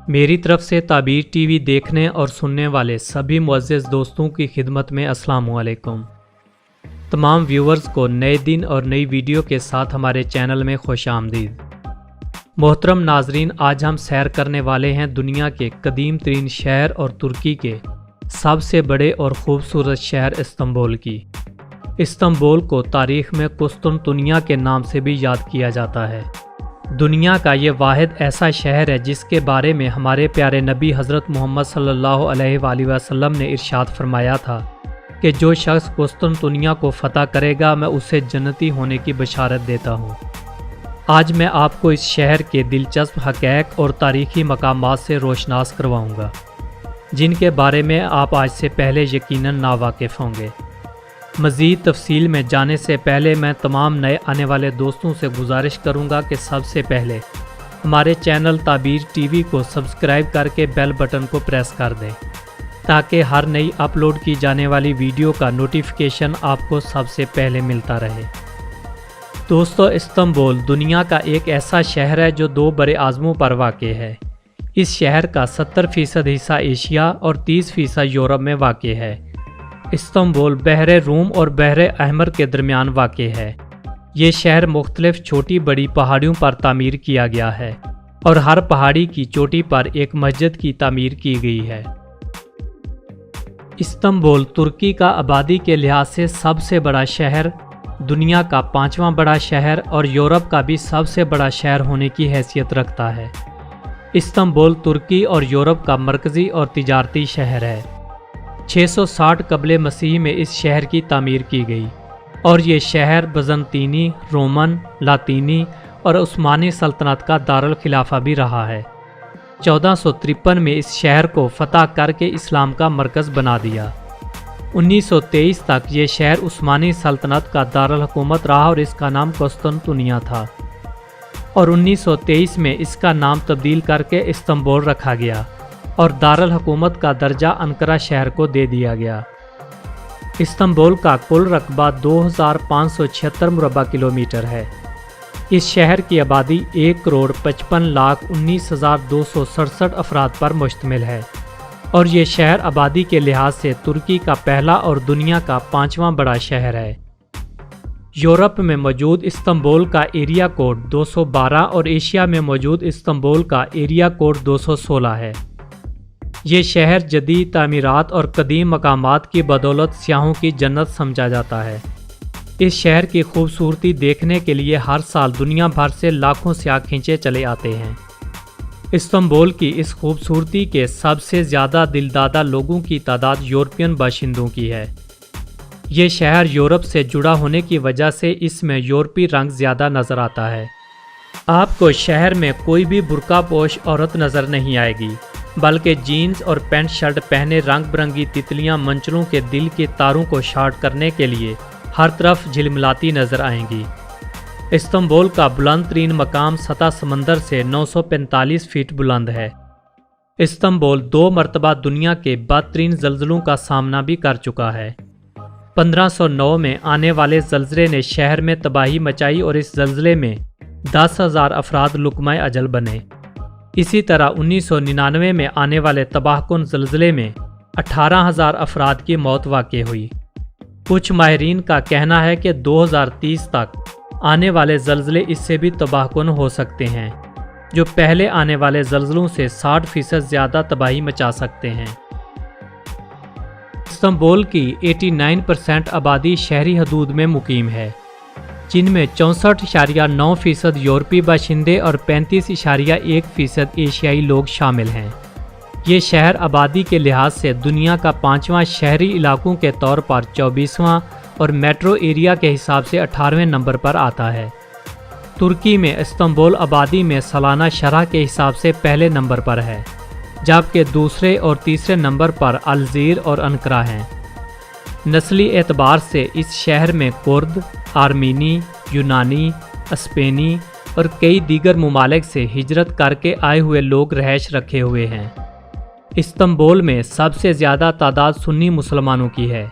میری طرف سے تعبیر ٹی وی دیکھنے اور سننے والے سبھی معزز دوستوں کی خدمت میں السلام علیکم۔ تمام ویورز کو نئے دن اور نئی ویڈیو کے ساتھ ہمارے چینل میں خوش آمدید۔ محترم ناظرین، آج ہم سیر کرنے والے ہیں دنیا کے قدیم ترین شہر اور ترکی کے سب سے بڑے اور خوبصورت شہر استنبول کی۔ استنبول کو تاریخ میں قسطنطنیہ کے نام سے بھی یاد کیا جاتا ہے۔ دنیا کا یہ واحد ایسا شہر ہے جس کے بارے میں ہمارے پیارے نبی حضرت محمد صلی اللہ علیہ وآلہ وسلم نے ارشاد فرمایا تھا کہ جو شخص قسطنطنیہ کو فتح کرے گا میں اسے جنتی ہونے کی بشارت دیتا ہوں۔ آج میں آپ کو اس شہر کے دلچسپ حقائق اور تاریخی مقامات سے روشناس کرواؤں گا جن کے بارے میں آپ آج سے پہلے یقیناً ناواقف ہوں گے۔ مزید تفصیل میں جانے سے پہلے میں تمام نئے آنے والے دوستوں سے گزارش کروں گا کہ سب سے پہلے ہمارے چینل تعبیر ٹی وی کو سبسکرائب کر کے بیل بٹن کو پریس کر دیں تاکہ ہر نئی اپلوڈ کی جانے والی ویڈیو کا نوٹیفیکیشن آپ کو سب سے پہلے ملتا رہے۔ دوستو، استنبول دنیا کا ایک ایسا شہر ہے جو دو بر اعظموں پر واقع ہے۔ اس شہر کا 70% حصہ ایشیا اور 30% یورپ میں واقع ہے۔ استنبول بحر روم اور بحر احمر کے درمیان واقع ہے۔ یہ شہر مختلف چھوٹی بڑی پہاڑیوں پر تعمیر کیا گیا ہے اور ہر پہاڑی کی چوٹی پر ایک مسجد کی تعمیر کی گئی ہے۔ استنبول ترکی کا آبادی کے لحاظ سے سب سے بڑا شہر، دنیا کا 5واں بڑا شہر اور یورپ کا بھی سب سے بڑا شہر ہونے کی حیثیت رکھتا ہے۔ استنبول ترکی اور یورپ کا مرکزی اور تجارتی شہر ہے۔ 660 قبل مسیح میں اس شہر کی تعمیر کی گئی اور یہ شہر بزنطینی، رومن، لاطینی اور عثمانی سلطنت کا دارالخلافہ بھی رہا ہے۔ 1453 میں اس شہر کو فتح کر کے اسلام کا مرکز بنا دیا۔ 1923 تک یہ شہر عثمانی سلطنت کا دارالحکومت رہا اور اس کا نام قسطنطنیہ تھا، اور 1923 میں اس کا نام تبدیل کر کے استنبول رکھا گیا اور دارالحکومت کا درجہ انقرہ شہر کو دے دیا گیا۔ استنبول کا کل رقبہ 2576 مربع کلومیٹر ہے۔ اس شہر کی آبادی 1,55,19,267 افراد پر مشتمل ہے اور یہ شہر آبادی کے لحاظ سے ترکی کا پہلا اور دنیا کا 5واں بڑا شہر ہے۔ یورپ میں موجود استنبول کا ایریا کوڈ 212 اور ایشیا میں موجود استنبول کا ایریا کوڈ 216 ہے۔ یہ شہر جدید تعمیرات اور قدیم مقامات کی بدولت سیاحوں کی جنت سمجھا جاتا ہے۔ اس شہر کی خوبصورتی دیکھنے کے لیے ہر سال دنیا بھر سے لاکھوں سیاح کھینچے چلے آتے ہیں۔ استنبول کی اس خوبصورتی کے سب سے زیادہ دلدادہ لوگوں کی تعداد یورپین باشندوں کی ہے۔ یہ شہر یورپ سے جڑا ہونے کی وجہ سے اس میں یورپی رنگ زیادہ نظر آتا ہے۔ آپ کو شہر میں کوئی بھی برقع پوش عورت نظر نہیں آئے گی، بلکہ جینز اور پینٹ شرٹ پہنے رنگ برنگی تتلیاں منچلوں کے دل کے تاروں کو شارٹ کرنے کے لیے ہر طرف جھلملاتی نظر آئیں گی۔ استنبول کا بلند ترین مقام سطح سمندر سے 945 فٹ بلند ہے۔ استنبول 2 مرتبہ دنیا کے بدترین زلزلوں کا سامنا بھی کر چکا ہے۔ 1509 میں آنے والے زلزلے نے شہر میں تباہی مچائی اور اس زلزلے میں 10,000 افراد لقمہ اجل بنے۔ اسی طرح 1999 میں آنے والے تباہ کن زلزلے میں 18,000 افراد کی موت واقع ہوئی۔ کچھ ماہرین کا کہنا ہے کہ 2030 تک آنے والے زلزلے اس سے بھی تباہ کن ہو سکتے ہیں، جو پہلے آنے والے زلزلوں سے 60% زیادہ تباہی مچا سکتے ہیں۔ استنبول کی 89% آبادی شہری حدود میں مقیم ہے، جن میں 64.9% یورپی باشندے اور 35.1% ایشیائی لوگ شامل ہیں۔ یہ شہر آبادی کے لحاظ سے دنیا کا 5واں شہری علاقوں کے طور پر 24واں اور میٹرو ایریا کے حساب سے 18ویں نمبر پر آتا ہے۔ ترکی میں استنبول آبادی میں سالانہ شرح کے حساب سے پہلے نمبر پر ہے، جبکہ دوسرے اور تیسرے نمبر پر الجیر اور انقرہ ہیں۔ نسلی اعتبار سے اس شہر میں کرد، آرمینی، یونانی، اسپینی اور کئی دیگر ممالک سے ہجرت کر کے آئے ہوئے لوگ رہائش رکھے ہوئے ہیں۔ استنبول میں سب سے زیادہ تعداد سنی مسلمانوں کی ہے،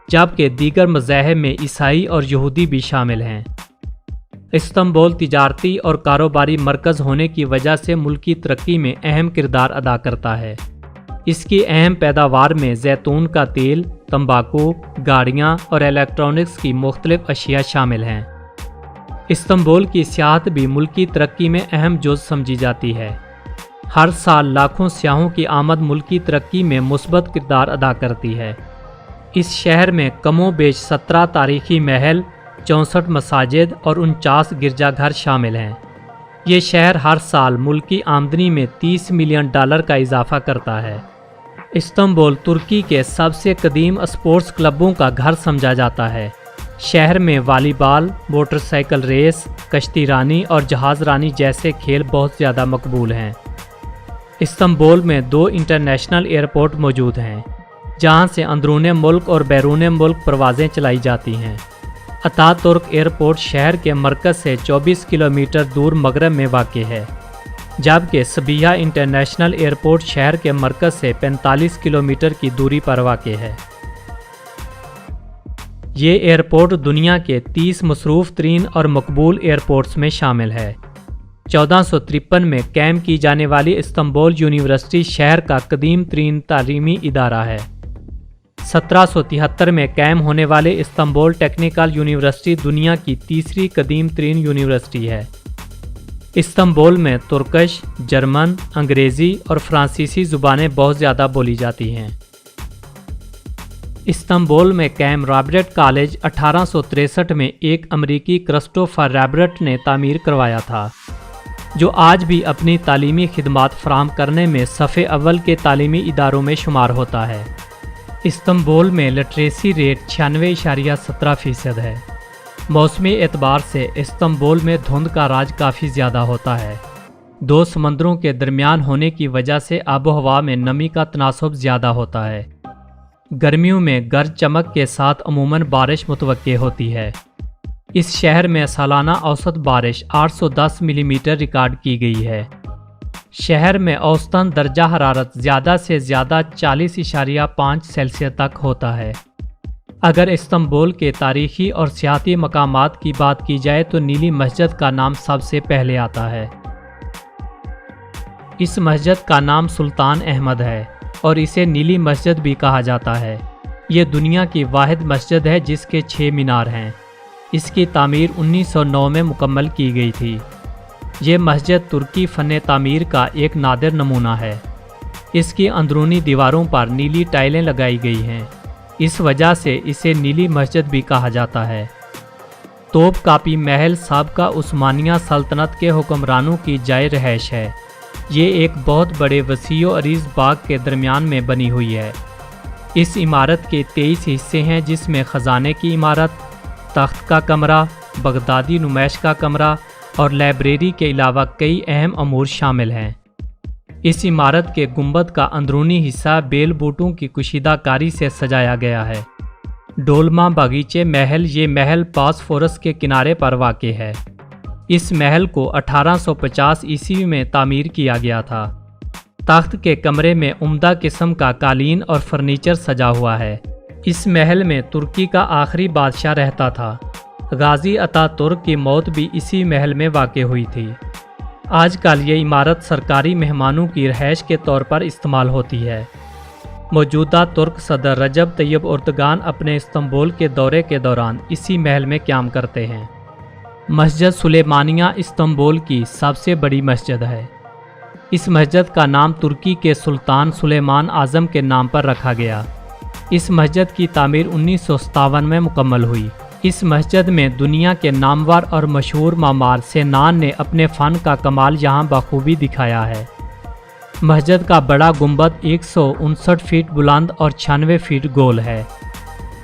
جبکہ دیگر مذاہب میں عیسائی اور یہودی بھی شامل ہیں۔ استنبول تجارتی اور کاروباری مرکز ہونے کی وجہ سے ملکی ترقی میں اہم کردار ادا کرتا ہے۔ اس کی اہم پیداوار میں زیتون کا تیل، تمباکو، گاڑیاں اور الیکٹرانکس کی مختلف اشیاء شامل ہیں۔ استنبول کی سیاحت بھی ملکی ترقی میں اہم جز سمجھی جاتی ہے۔ ہر سال لاکھوں سیاحوں کی آمد ملکی ترقی میں مثبت کردار ادا کرتی ہے۔ اس شہر میں کم و بیش 17 تاریخی محل، 64 مساجد اور 49 گرجا گھر شامل ہیں۔ یہ شہر ہر سال ملکی آمدنی میں $30 ملین کا اضافہ کرتا ہے۔ استنبول ترکی کے سب سے قدیم اسپورٹس کلبوں کا گھر سمجھا جاتا ہے۔ شہر میں والی بال، موٹر سائیکل ریس، کشتی رانی اور جہاز رانی جیسے کھیل بہت زیادہ مقبول ہیں۔ استنبول میں 2 انٹرنیشنل ایئرپورٹ موجود ہیں، جہاں سے اندرون ملک اور بیرون ملک پروازیں چلائی جاتی ہیں۔ اتا ترک ایئرپورٹ شہر کے مرکز سے 24 کلومیٹر دور مغرب میں واقع ہے، جبکہ سبیہ انٹرنیشنل ایئرپورٹ شہر کے مرکز سے 45 کلومیٹر کی دوری پر واقع ہے۔ یہ ایئرپورٹ دنیا کے 30 مصروف ترین اور مقبول ایئرپورٹس میں شامل ہے۔ 1453 میں قائم کی جانے والی استنبول یونیورسٹی شہر کا قدیم ترین تعلیمی ادارہ ہے۔ 1773 میں قائم ہونے والے استنبول ٹیکنیکل یونیورسٹی دنیا کی تیسری قدیم ترین یونیورسٹی ہے۔ استنبول میں ترکش، جرمن، انگریزی اور فرانسیسی زبانیں بہت زیادہ بولی جاتی ہیں۔ استنبول میں قائم رابرٹ کالج 1863 میں ایک امریکی کرسٹوفر رابرٹ نے تعمیر کروایا تھا، جو آج بھی اپنی تعلیمی خدمات فراہم کرنے میں صف اول کے تعلیمی اداروں میں شمار ہوتا ہے۔ استنبول میں لٹریسی ریٹ 96.17% ہے۔ موسمی اعتبار سے استنبول میں دھند کا راج کافی زیادہ ہوتا ہے۔ 2 سمندروں کے درمیان ہونے کی وجہ سے آب و ہوا میں نمی کا تناسب زیادہ ہوتا ہے۔ گرمیوں میں گرج چمک کے ساتھ عموماً بارش متوقع ہوتی ہے۔ اس شہر میں سالانہ اوسط بارش 810 ملی میٹر ریکارڈ کی گئی ہے۔ شہر میں اوسطاً درجہ حرارت زیادہ سے زیادہ 40.5 سیلسیس تک ہوتا ہے۔ اگر استنبول کے تاریخی اور سیاحتی مقامات کی بات کی جائے تو نیلی مسجد کا نام سب سے پہلے آتا ہے۔ اس مسجد کا نام سلطان احمد ہے اور اسے نیلی مسجد بھی کہا جاتا ہے۔ یہ دنیا کی واحد مسجد ہے جس کے 6 مینار ہیں۔ اس کی تعمیر 1909 میں مکمل کی گئی تھی۔ یہ مسجد ترکی فن تعمیر کا ایک نادر نمونہ ہے۔ اس کی اندرونی دیواروں پر نیلی ٹائلیں لگائی گئی ہیں، اس وجہ سے اسے نیلی مسجد بھی کہا جاتا ہے۔ توپ کاپی محل سابقہ عثمانیہ سلطنت کے حکمرانوں کی جائے رہائش ہے۔ یہ ایک بہت بڑے وسیع و عریض باغ کے درمیان میں بنی ہوئی ہے۔ اس عمارت کے 23 حصے ہیں، جس میں خزانے کی عمارت، تخت کا کمرہ، بغدادی نمائش کا کمرہ اور لائبریری کے علاوہ کئی اہم امور شامل ہیں۔ اس عمارت کے گنبد کا اندرونی حصہ بیل بوٹوں کی کشیدہ کاری سے سجایا گیا ہے۔ ڈولما باغیچے محل، یہ محل باسفورس کے کنارے پر واقع ہے۔ اس محل کو 1850 عیسوی میں تعمیر کیا گیا تھا۔ تخت کے کمرے میں عمدہ قسم کا قالین اور فرنیچر سجا ہوا ہے۔ اس محل میں ترکی کا آخری بادشاہ رہتا تھا۔ غازی اتا ترک کی موت بھی اسی محل میں واقع ہوئی تھی۔ آج کل یہ عمارت سرکاری مہمانوں کی رہائش کے طور پر استعمال ہوتی ہے۔ موجودہ ترک صدر رجب طیب اردگان اپنے استنبول کے دورے کے دوران اسی محل میں قیام کرتے ہیں۔ مسجد سلیمانیہ استنبول کی سب سے بڑی مسجد ہے۔ اس مسجد کا نام ترکی کے سلطان سلیمان اعظم کے نام پر رکھا گیا۔ اس مسجد کی تعمیر 1957 میں مکمل ہوئی۔ اس مسجد میں دنیا کے نامور اور مشہور معمار سینان نے اپنے فن کا کمال یہاں بخوبی دکھایا ہے۔ مسجد کا بڑا گنبد 159 فٹ بلند اور 96 فٹ گول ہے۔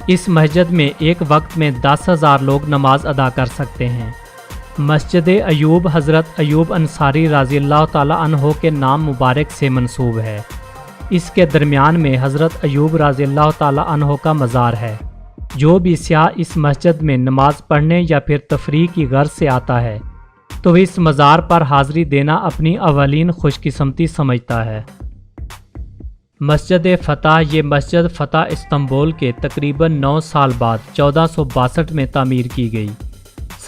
اس مسجد میں ایک وقت میں 10,000 لوگ نماز ادا کر سکتے ہیں۔ مسجد ایوب حضرت ایوب انصاری رضی اللہ تعالیٰ عنہ کے نام مبارک سے منسوب ہے۔ اس کے درمیان میں حضرت ایوب رضی اللہ تعالیٰ عنہ کا مزار ہے۔ جو بھی سیاح اس مسجد میں نماز پڑھنے یا پھر تفریح کی غرض سے آتا ہے تو اس مزار پر حاضری دینا اپنی اولین خوش قسمتی سمجھتا ہے۔ مسجد فتح، یہ مسجد فتح استنبول کے تقریباً 9 سال بعد 1462 میں تعمیر کی گئی۔